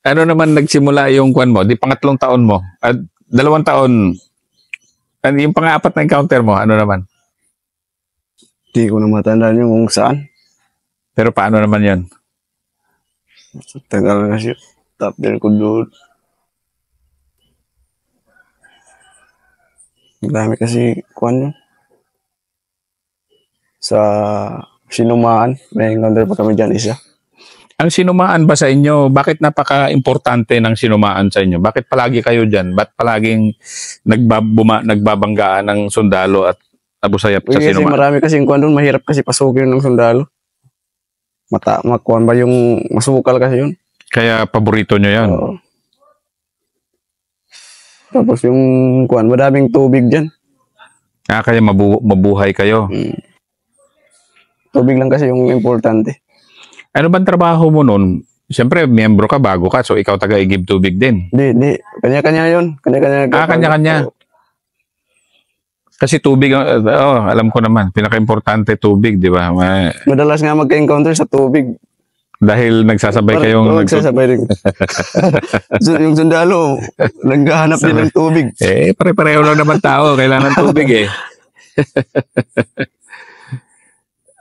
Ano naman nagsimula yung kwan mo? Di pangatlong taon mo. At 2 taon. Yung pang-apat na encounter mo, ano naman? Di ko na matandaan yung kung saan. Pero paano naman yon? Tagal kasi. Top din ko doon. Marami kasi kuwan yun. Sa sinumaan, may encounter pa kami dyan isa. Ang sinumaan ba sa inyo, bakit napaka-importante ng sinumaan sa inyo? Bakit palagi kayo dyan? Ba't palaging nagbabanggaan ng sundalo at abusayap sa Kasi sinumaan? marami kasi kuwan doon, mahirap kasi pasukin ng sundalo. Makuwan ba yung masukal kasi yun? Kaya paborito nyo yan. Oo. Tapos yung kuwan, madaming tubig dyan. Kaya mabuhay kayo. Tubig lang kasi yung importante. Ano bang trabaho mo nun? Siyempre, miyembro ka, bago ka, so ikaw taga-igib tubig din. Hindi. Kanya-kanya yun. Kanya-kanya. Kanya-kanya. Kasi tubig, alam ko naman, pinaka-importante tubig, di ba? Madalas nga magka-encounter sa tubig. Dahil nagsasabay kayong... nagsasabay rin. Yung sundalo, naghahanap din ng tubig. Pare-pareho lang naman tao, kailangan ng tubig eh.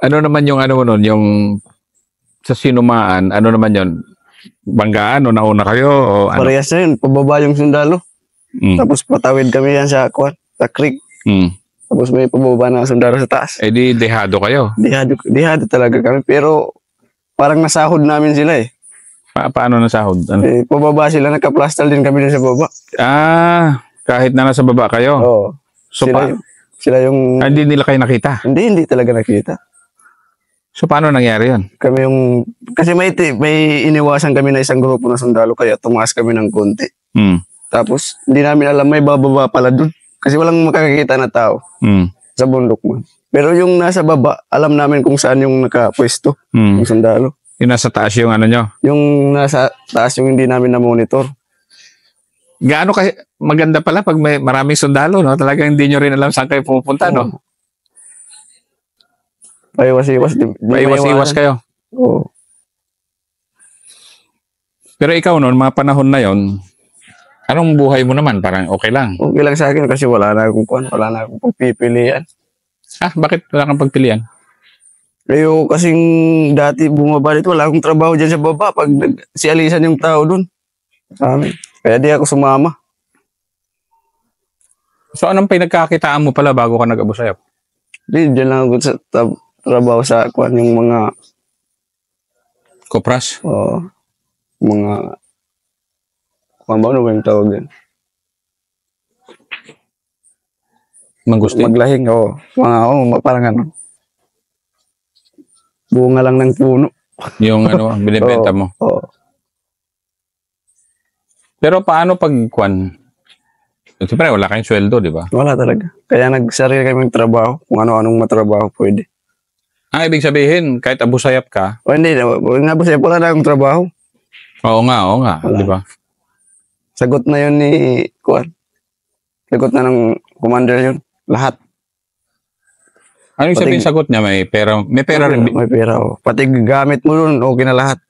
Ano naman yung ano mo nun, yung sa sinumaan, ano naman yon? Banggaan o nauna kayo? O ano? Parehas na yun, pababa yung sundalo. Tapos patawid kami yan sa creek. Tapos may pababa na sundalo sa taas. Di dehado kayo? Dehado talaga kami, pero parang nasahod namin sila eh. Paano nasahod? Ano? Pababa sila, nagka-plastal din kami din sa baba. Kahit na nasa baba kayo? Oo. So sila yung... Hindi nila kayo nakita? Hindi talaga nakita. So, paano nangyari yun? Kami yung... Kasi may iniwasan kami na isang grupo na sundalo, kaya tumaas kami ng konti. Tapos, hindi namin alam may bababa pala dun. Kasi walang makakakita na tao sa bundok mo. Pero yung nasa baba, alam namin kung saan yung nakapwesto, yung sundalo. Yung nasa taas yung ano nyo? Yung nasa taas yung hindi namin na-monitor. Gaano kayo, maganda pala pag may maraming sundalo, no? Talagang hindi nyo rin alam saan kayo pupunta, no? Paiwas-iwas. Paiwas-iwas kayo? Oo. Pero ikaw noon, mga panahon na yon, anong buhay mo naman? Parang okay lang? Okay lang sa akin kasi wala na akong pagpipilian. Bakit wala kang pagpilian? Kayo kasing dati bumaba dito, wala akong trabaho dyan sa baba pag si Alisan yung tao dun. Kaya di ako sumama. So anong pinagkakitaan mo pala bago ka nag-abusayap? Di, dyan lang ako sa trabaho sa yung mga... Kopras? Oo. Mga... Ano ba yung tawag din? Mangustin? Maglahing, oo. Parang ano. Bunga lang ng puno. Yung ano, binibenta mo? Oo. Pero paano pag siyempre, wala kayong sweldo, di ba? Wala talaga. Kaya nagsarili kami ng trabaho. Kung ano-anong matrabaho pwede. Ibig sabihin, kahit abusayap ka? Hindi. Nga abusayap, wala na akong trabaho. Oo nga. Di ba? Sagot na yun ni Kuan. Sagot na ng commander yun. Lahat. Ano yung sabihin sagot niya? May pera? May pera rin? May pera, oh. Pati gamit mo dun, okay na lahat.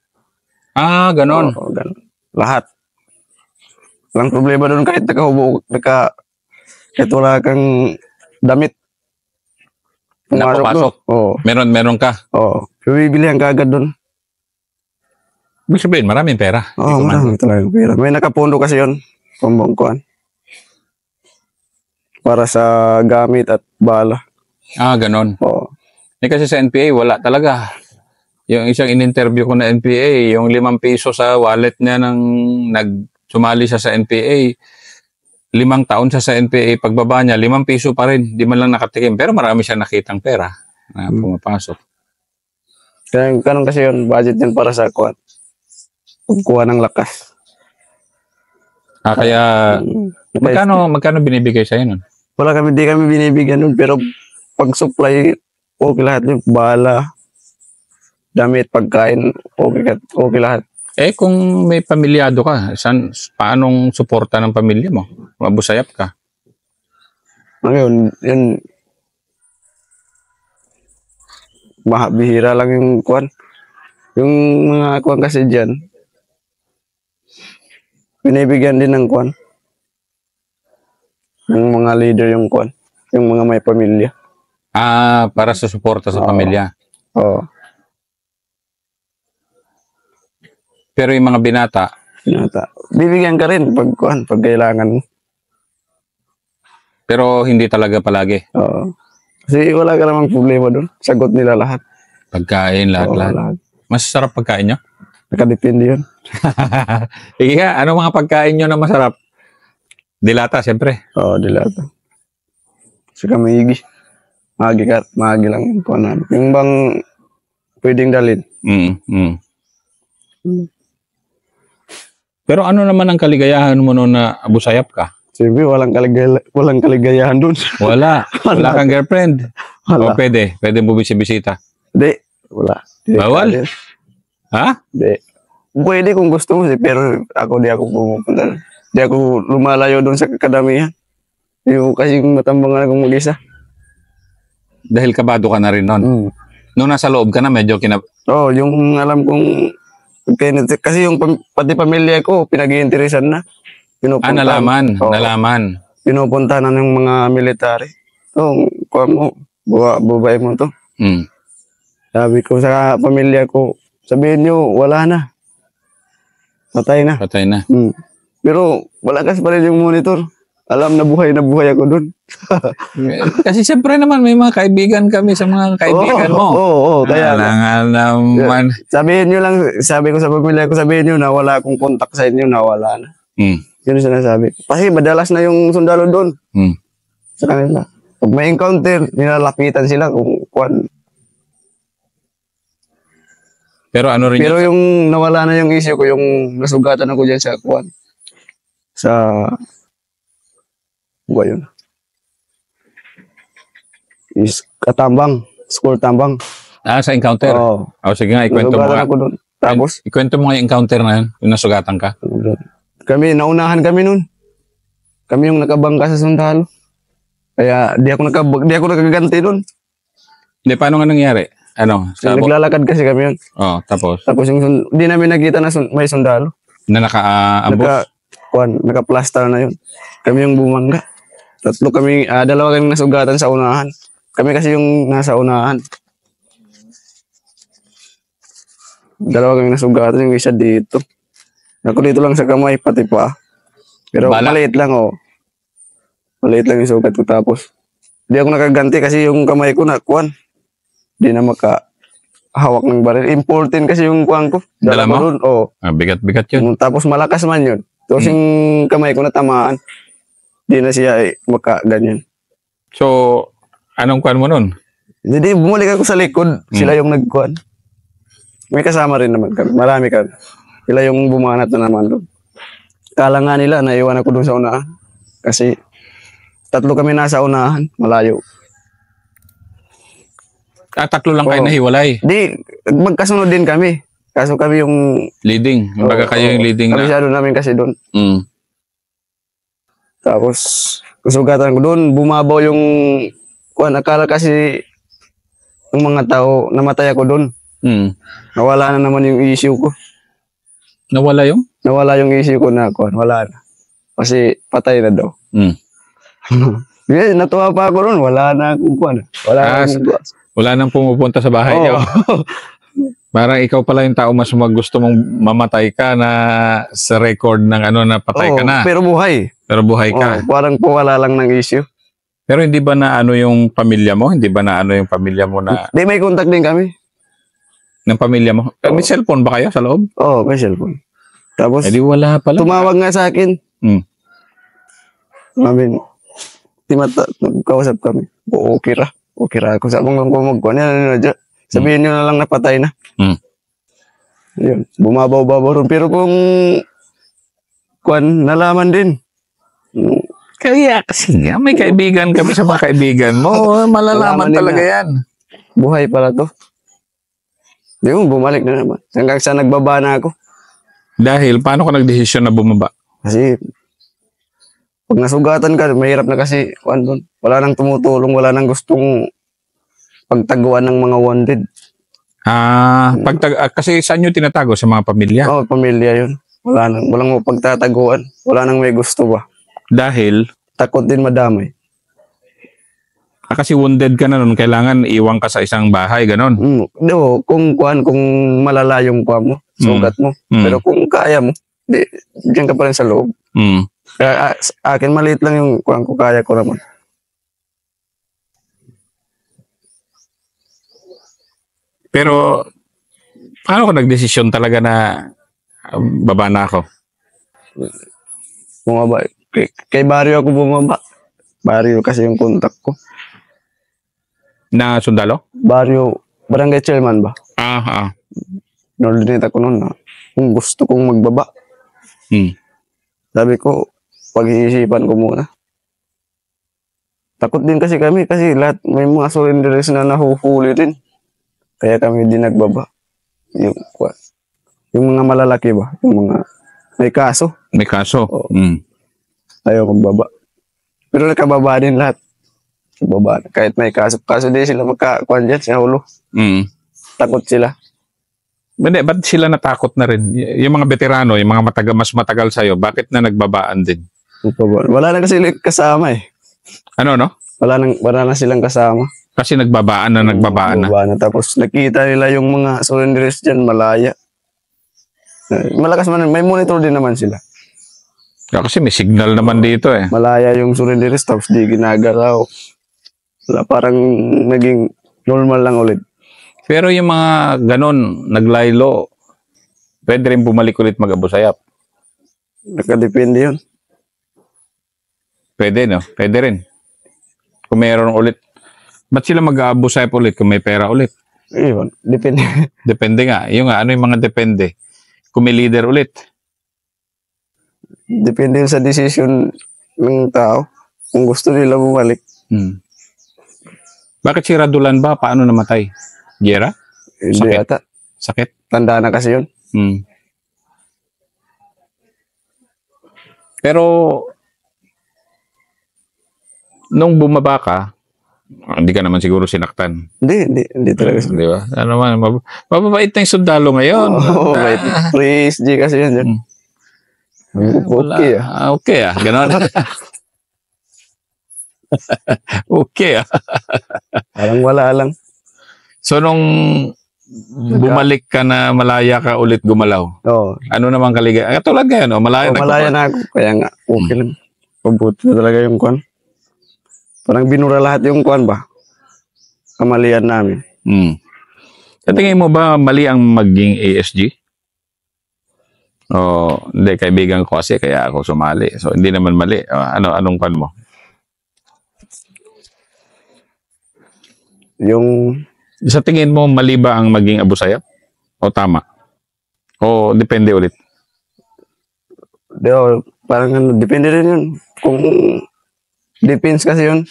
Ganon. Oo, ganon. Lahat. Walang problema doon kahit kahit wala kang damit. Napapasok? Oo. Meron ka? Oo. Bibilihan ka agad doon. Ibig sabihin, maraming pera. Oo, maraming talagang pera. May nakapondo kasi yun. Kuan. Para sa gamit at bala. Ganon. Oo. Kasi sa NPA, wala talaga. Yung isang in-interview ko na NPA, yung 5 piso sa wallet niya sumali siya sa NPA, 5 taon siya sa NPA, pagbaba niya, 5 piso pa rin, di man lang nakatikim. Pero marami siya nakitang pera na pumapasok. Kaya ganun kasi yun, budget din para sa kuwan. Pagkuha ng lakas. Kaya, magkano binibigay sa'yo nun? Di kami binibigyan nun, pero pag-supply, okay lahat yun. Bala, damit, pagkain, okay lahat. Kung may pamilyado ka, paanong suporta ng pamilya mo? Mabusayap ka? Ngayon, yun, bihira lang yung kuwan. Yung mga kuwan kasi dyan, binibigyan din ng kwan. Ng mga leader yung kwan. Yung mga may pamilya. Para sa suporta sa pamilya. Oo. Pero yung mga binata, bibigyan ka rin pag kwan, pag kailangan mo. Pero hindi talaga palagi. Oo. Kasi wala ka namang problema doon. Sagot nila lahat. Pagkain, lahat-lahat. Lahat. Mas sarap pagkain nyo? Nakadepende yun. Sige nga, ano mga pagkain nyo na masarap? Dilata, siyempre. Oo, dilata. Saka maigi. Maagi lang yung kwan namin. Yung bang pwedeng dalhin. Pero ano naman ang kaligayahan mo noon na abusayap ka? Siyempre, walang kaligayahan doon. Wala. Wala kang girlfriend? Wala. O pwede? Pwede mo bisita? Hindi. Wala. Bawal? Ha? Hindi. Pwede kung gusto mo, pero di ako pumupunta. Di ako lumalayo doon sa kadamihan. Yung kasi matambangan akong mag-isa. Dahil kabado ka na rin noon. Nung nasa loob ka na, medyo Oo, yung alam kong kasi yung pati pamilya ko, pinag-iinteresan na. Nalaman. Pinupunta na ng mga military. So, kuha mo, bubay mo to. Sabi ko sa pamilya ko, sabihin nyo, wala na. Patay na. Pero wala kasi pa rin yung monitor. Alam na buhay ako dun. Kasi siyempre naman may mga kaibigan kami sa mga kaibigan mo. Oo, kaya naman. Sabihin nyo lang, sabi ko sa pamilya ko, sabihin nyo na wala akong contact sa inyo, na wala na. Yun yung sinasabi. Kasi madalas na yung sundalo doon. Sa kanila. Pag may encounter, nilalapitan sila kung kuwan. Pero ano rin Pero yung nawala na yung issue ko, yung nasugatan ako dyan sa kuwan. Ba yun? Is katambang. School tambang. Sa encounter? Oo. Sige nga, ikwento mo nga. Ako doon. Tapos? Ikwento mo nga yung encounter na yun, yung nasugatan ka. Naunahan kami nun. Kami yung nakabangka sa sundalo. Kaya di ako nakaganti nun. Hindi, paano nga nangyari? Naglalakad kasi kami yun. Tapos? Tapos di namin nakita na may sundalo. Na naka-ambos? Naka-plaster na yun. Kami yung bumangga. Dalawa kami nasugatan sa unahan. Kami kasi yung nasa unahan. Dalawa kami nasugatan, yung isa dito. Ako dito lang sa kamay, pati pa. Pero maliit lang, maliit lang yung sugat ko. Tapos, di ako nakaganti kasi yung kamay ko nakuan. Di na makahawak ng baril. Important kasi yung kuwan ko. Dala mo? Bigat-bigat yun. Tapos malakas man yun. Tapos yung kamay ko natamaan. Di na siya makaganyan. So, anong kuwan mo nun? Hindi, bumalik ako sa likod. Sila yung nagkuhan. May kasama rin naman kami. Marami kami. Sila yung bumanat na naman doon. Kala nga nila, naiwan ako doon sa unahan. Kasi 3 kami nasa unahan. Malayo. 3 lang kayo nahiwalay? Di, magkasunod din kami. Kaso kami yung leading. Baga kayo yung leading na. Kabisado namin kasi doon. Tapos, kusugatan ko doon, bumabaw yung akala kasi ng mga tao, namatay ako doon. Nawala na naman yung issue ko. Nawala yung? Nawala yung issue ko na wala na. Kasi patay na daw. Natuwa pa ako doon, wala na akong wala nang pumupunta sa bahay niyo. Parang ikaw pala yung tao mas gusto mong mamatay ka na sa record ng na patay ka na. Pero buhay. Pero buhay ka. Parang wala lang ng issue. Pero hindi ba na yung pamilya mo? Hindi ba na yung pamilya mo na... Hindi, may contact din kami. Ng pamilya mo? May cellphone ba kayo sa loob? Oo, may cellphone. Tapos, di wala pala. Tumawag nga sa akin. Kausap kami. Okay ra ako. Sabi ko magkuhan. Sabihin nyo na lang na patay na. Yun. Bumabaw-babaw rin. Pero kung nalaman din. Kaya kasi nga, may kaibigan kami sa mga kaibigan mo. Malalaman talaga yan. Buhay pala to. Di mo, bumalik na naman. Hanggang sa nagbaba na ako. Dahil, paano ka nagdesisyon na bumaba? Kasi, pag nasugatan ka, mahirap na kasi, wala nang tumutulong, wala nang gustong pagtaguan ng mga wanted. Kasi saan nyo tinatago? Sa mga pamilya? Oo, pamilya yun. walang mapagtataguan. Wala nang may gusto ba. Dahil, Takot din madamay. kasi wounded ka na nun, kailangan iwan ka sa isang bahay, ganon. Kung malala yung kuwan mo, sugat mo. Pero kung kaya mo, diyan ka pa rin sa loob. Kaya akin maliit lang yung kuwan ko, kaya ko naman. Pero, paano ka nagdesisyon talaga na baba na ako? Bumaba. Kay Barrio ako bumaba. Barrio kasi yung contact ko. Na sundalo? Barrio, barangay chairman ba? Nordinate ako noon na kung gusto kong magbaba. Sabi ko, pag-iisipan ko muna. Takot din kasi kami kasi lahat may mga surrenderies na nahuhuli din. Kaya kami din nagbaba. Yung mga malalaki ba? Yung mga may kaso. May kaso? Ayaw magbaba. Pero nakababa din lahat. Baba. Kahit may kaso. Kaso din sila magkakuan dyan sa ulo. Takot sila. Hindi, ba't sila natakot na rin? Yung mga veterano, yung mga mas matagal sa'yo, bakit na nagbabaan din? Wala na kasi kasama eh. Ano, no? Wala na silang kasama. Kasi nagbabaan na. Tapos nakita nila yung mga surrenderies dyan, malaya. Malakas man, may monitor din naman sila. Kasi may signal naman dito eh. Malaya yung surrenderies, tapos di ginagalaw. Parang naging normal lang ulit. Pero yung mga ganon, naglaylo, pwede rin bumalik ulit mag-Abu Sayyaf. Nakadepende yun. Pwede, no? Pwede rin. Kung mayroon ulit. Ba't sila mag-Abu Sayyaf ulit kung may pera ulit? Iyon, depende. Depende nga. Ano yung mga depende? Kung may leader ulit. Depende sa decision ng tao. Kung gusto nila bumalik. Bakit si Radulan ba? Paano namatay? Gera? Hindi ata. Sakit? Tanda na kasi yun. Pero, nung bumaba ka, hindi ka naman siguro sinaktan. Hindi talaga. Di ba? Ano man, mababait na yung sundalo ngayon. Mababait. Praise G kasi yan. Okay Okay ganon. Okay Parang wala lang. So, nung bumalik ka na malaya ka ulit gumalaw, ano naman kaligay? Tulad ngayon, malaya na ako. Kaya nga, okay lang. Pabuti na talaga yung kwan. Parang binura lahat yung kwan ba? Kamalian namin. Sa tingin mo ba mali ang maging ASG? Hindi, kaibigan ko kasi kaya ako sumali. So, hindi naman mali. Anong kwan mo? Sa tingin mo, mali ba ang maging Abu Sayyaf? O tama? O depende ulit? Parang depende rin yun. Kung depends kasi yun.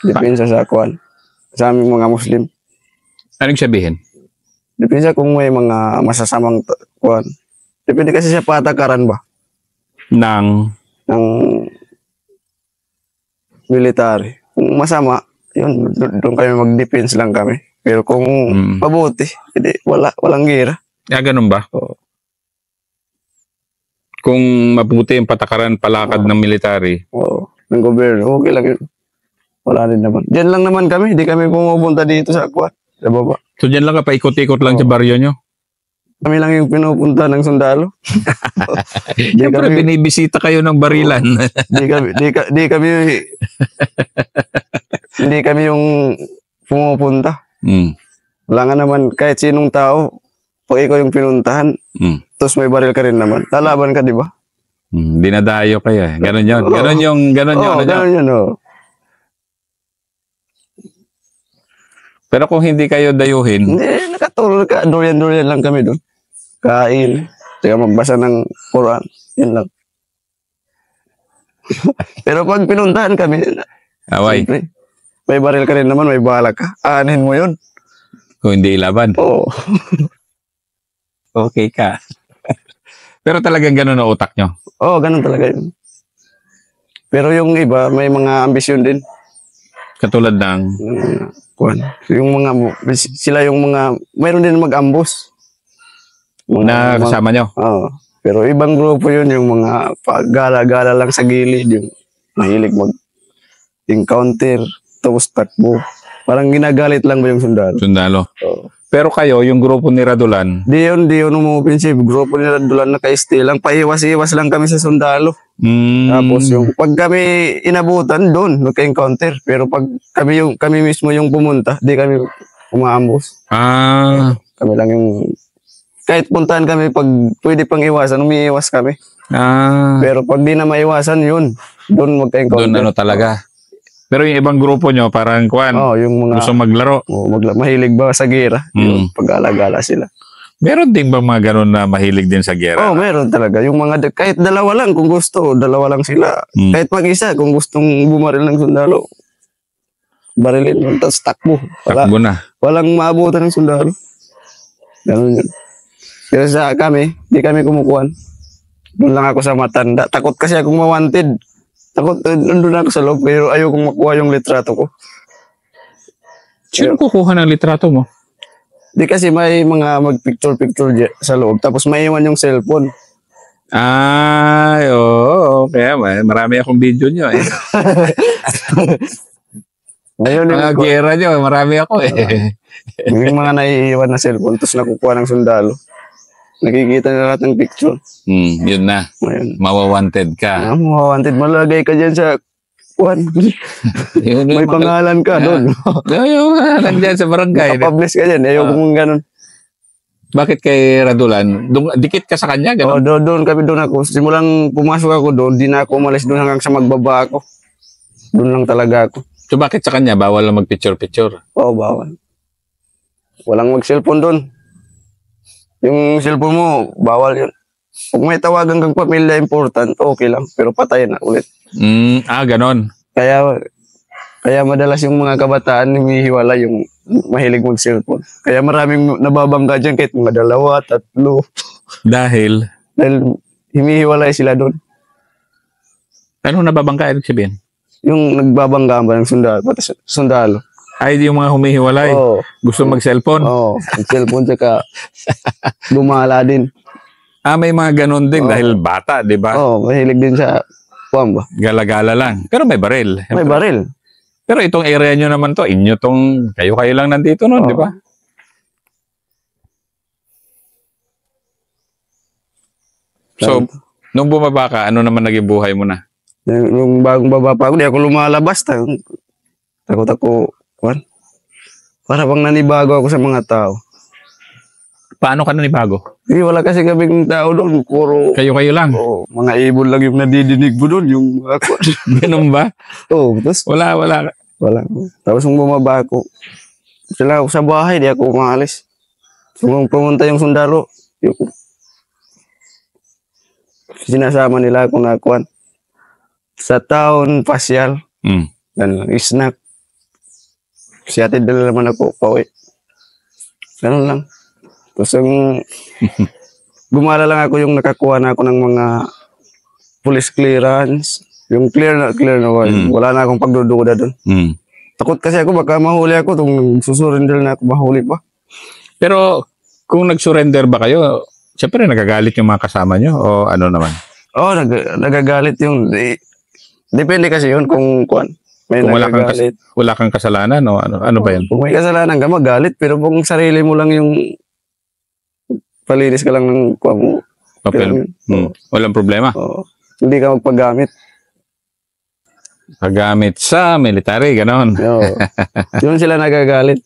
Depends sa kwan. Sa aming mga Muslim. Anong sabihin? Depende kung may mga masasamang kwan. Depende kasi sa patakaran ba? Ng military. Kung masama, yun, doon kami mag-defense lang kami. Pero kung pabuti, hindi, walang gira. Ganun ba? Kung mabuti yung patakaran, palakad ng military. Ng gobyerno, okay lang yun. Wala rin naman. Diyan lang naman kami, hindi kami pumupunta dito sa Aqua, sa baba. So diyan lang ka, paikot-ikot lang sa baryo nyo? Kami lang yung pinupunta ng sundalo. Siyempre, binibisita kayo ng barilan. Hindi kami yung pumupunta. Wala nga naman, kahit sinong tao, pag ikaw yung pinuntahan, tapos may baril ka rin naman, lalaban ka, di ba? Dinadayo kayo eh. Ganon yun. Ganon yun. Pero kung hindi kayo dayuhin... Hindi, nakatulog ka. Durian lang kami doon. Kain. Saka magbasa ng Quran. Yun lang. Pero pag pinuntahan kami, siyempre, may baril ka rin naman, may bala ka. Aanin mo yun. Kung hindi ilaban? Oo. Okay ka. Pero talagang gano'n ang utak nyo? Oo, gano'n talaga yun. Pero yung iba, may mga ambisyon din. Katulad ng? Sila yung mga, mayroon din mag-ambos. Na kasama nyo? Oo. Pero ibang grupo yun, yung mga gala-gala lang sa gilid, yung mahilig mag-encounter, tapos takbo. Parang ginagalit lang ba yung sundalo? Sundalo. Oo. Pero kayo, yung grupo ni Radulan, Di yun umuoffensive. Grupo nila dulan na ka-stay lang. Paiwas-iwas lang kami sa sundalo. Tapos yung pag kami inabutan doon, magka-encounter. Pero pag kami mismo yung pumunta, di kami umaambos. Kami lang yung kahit puntahan kami pag pwede pang iwasan, umiiwas kami. Pero pag di na maiwasan yun, doon magka-encounter. Doon talaga. Pero yung ibang grupo nyo, parang yung mga gusto maglaro. Mahilig ba sa gera? Yung pag-alagala sila. Meron din ba mga ganun na mahilig din sa gera? Meron talaga. Yung mga, kahit dalawa lang kung gusto, dalawa lang sila. Kahit mag-isa, kung gustong bumaril ng sundalo, barilin yun, tapos takbo. Takbo na. Walang maabutan ng sundalo. Ganun yun. Pero sa kami, di kami kumukuhan. Doon lang ako sa matanda. Takot kasi akong ma-wanted. Takot, nandun ako sa loob, pero ayokong makuha yung litrato ko. Sino kukuha ng litrato mo? Di kasi may mga mag-picture-picture sa loob, tapos maiwan yung cellphone. Oo. Kaya marami akong video nyo eh. Ayun, mga gera nyo, marami ako eh. Yung mga naiiwan na cellphone, tapos nakukuha ng sundalo. Nakikita na lahat ng picture. Yun na. Ayun. Mawawanted ka. Mawawanted. Malagay ka dyan sa may pangalan ka doon. Yung nandyan sa barangay. Nakapublish ka dyan. Ayaw kong ganun. Bakit kay Radulan? Dikit ka sa kanya? Ganun? Doon ako. Simulang pumasok ako doon, di na ako umalis doon hanggang sa magbaba ako. Doon lang talaga ako. So bakit sa kanya? Bawal lang mag-picture-picture? Oo, bawal. Walang mag-cellphone doon. Yung cellphone mo, bawal yun. Kung may tawagan kang pamilya important, okay lang. Pero patay na ulit. Ganon. Kaya madalas yung mga kabataan humihiwala yung mahilig mag-cellphone. Kaya maraming nababangga dyan kahit mga 2, 3. Dahil himihiwalay sila doon. Ano nababangga? Ibig sabihin? Yung nagbabangga ba ng sundalo. Ay, yung mga humihiwalay. Gusto mag-cellphone? Mag-cellphone tsaka gumala din. May mga ganun din dahil bata, di ba? Mahilig din sa ba? Gala-gala lang. Pero may baril. May baril. Pero itong area nyo naman to, inyo tong, kayo lang nandito nun, di ba? So, nung bumaba ka, ano naman naging buhay mo na? Nung bagong baba pa ako, di ako lumalabas. Takot ako, para bang nanibago ako sa mga tao. Paano ka nanibago? Wala kasi kaming tao doon. Puro kayo lang? Mga ibon lang yung nadidinig mo doon. Yung ako. Ganun ba? Tapos Wala. Tapos nung bumaba ako, sila ako sa bahay, di ako umalis. So, nung pumunta yung sundalo, sinasama nila ako na sa town, pasyal. Ganun lang, snack. Siyatid na naman ako, pauwi. Ganun lang. Tapos gumala lang ako yung nakakuha na ako ng mga police clearance. Yung clear na wala na akong pagdududa doon. Takot kasi ako, baka mahuli ako. Kung susurrender na ako, mahuli pa. Pero kung nag-surrender ba kayo, siyempre nagagalit yung mga kasama nyo o ano naman? Nagagalit yung... Depende kasi yun kung may kung nagagalit. Wala kang kasalanan o ano ba yun? Kung may kasalanan ka, magalit. Pero kung sarili mo lang yung palinis ka lang ng papel. Walang problema. Hindi ka magpagamit. Paggamit sa military, gano'n. Yun sila nagagalit.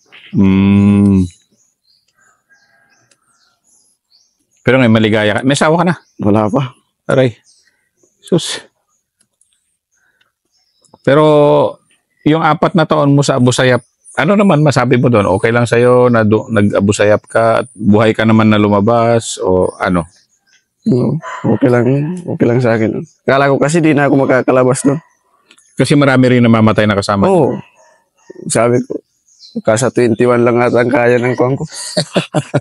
Pero ngayon maligaya ka. May asawa ka na? Wala pa. Aray. Sus. Pero yung 4 na taon mo sa Abu Sayyaf, ano naman masabi mo doon? Okay lang sa'yo na nag-Abu Sayyaf ka at buhay ka naman na lumabas o ano? Okay lang sa akin. Kala ko kasi di na ako makakalabas doon. Kasi marami rin namamatay na kasama. Sabi ko, kasa 21 lang ata ang kaya ng kuwan ko.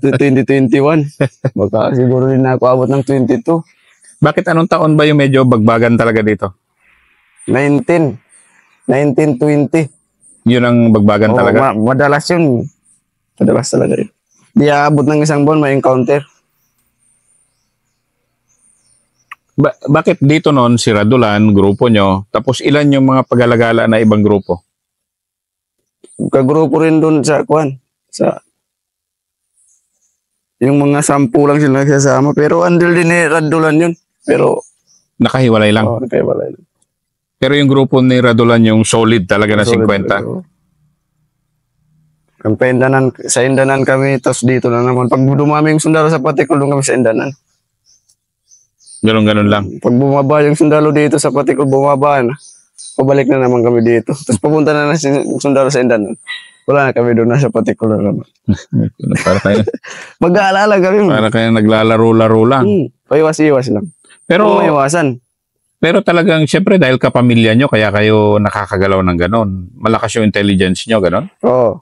2021. Baka siguro rin na ako abot ng 22. Bakit anong taon ba yung medyo bagbagan talaga dito? 1920. Yun ang bagbagan talaga? Madalas yun. Madalas talaga yun. Di aabot ng isang buwan, may encounter. Bakit dito noon si Radulan, grupo nyo, tapos ilan yung mga pag-alagala na ibang grupo? Kagrupo rin doon sa kwan. Sa yung mga 10 lang sila nagsasama. Pero andil din ni Radulan yun. Pero Nakahiwalay lang. nagkaiwalay lang. Pero yung grupo ni Radulan yung solid talaga na 50. Sa Indanan kami, tapos dito na naman. Pag dumami yung sundalo sa Patikul, doon kami sa Indanan. Ganun lang. Pag bumaba yung sundalo dito sa Patikul, bumaba na. Pabalik na naman kami dito. Tapos papunta na yung sundalo sa Indanan. Wala na kami doon, nasa Patikul na naman. Para kayo, Mag-aalala kami. para kayo naglalaro-laro lang. Paiwas-iwas lang. Pero, Kung maiwasan. pero talagang, syempre, dahil kapamilya nyo, kaya kayo nakakagalaw ng ganon. Malakas yung intelligence nyo, ganon? Oo.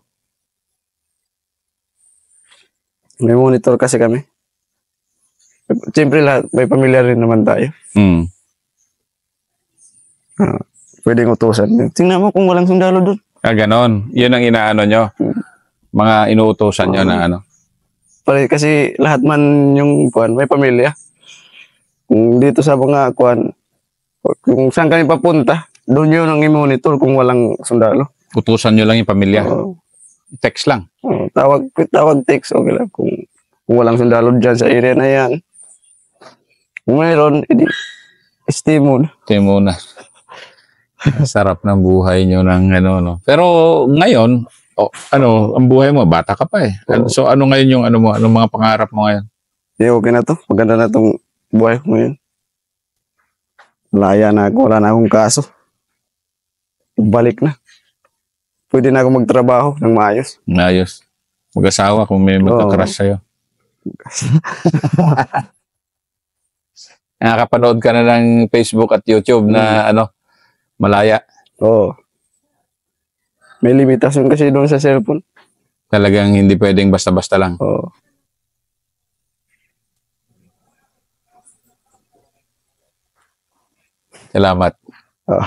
May monitor kasi kami. Siyempre lahat, may pamilya rin naman tayo. Hmm. Pwedeng utusan. Tingnan mo kung walang sundalo doon. Ganon. Yun ang inaano nyo. Mga inuutosan nyo na ano. Kasi lahat man yung kuan, may pamilya. Kung dito sa mga kuan, kung saan kami papunta, doon yun ang i-monitor kung walang sundalo. Utusan nyo lang yung pamilya. Oo. Text lang. Tawag text, okay lang. Kung walang sundalo dyan sa area na yan. Kung mayroon, edi, stay muna. Ito muna. Sarap ng buhay nyo ng ano, no. Pero ngayon, ang buhay mo, bata ka pa eh. So ano ngayon yung ano mo, anong mga pangarap mo ngayon? Okay na to. Maganda na tong buhay ko ngayon. Laya na ako. Wala na akong kaso. Balik na. Pwede na ako magtrabaho ng maayos. Ayos. Mag-asawa kung may magkakrush sa'yo. Nakakapanood ka na ng Facebook at YouTube na malaya. Oo. May limitasyon kasi doon sa cellphone. Talagang hindi pwedeng basta-basta lang. Oo. Salamat. Oo.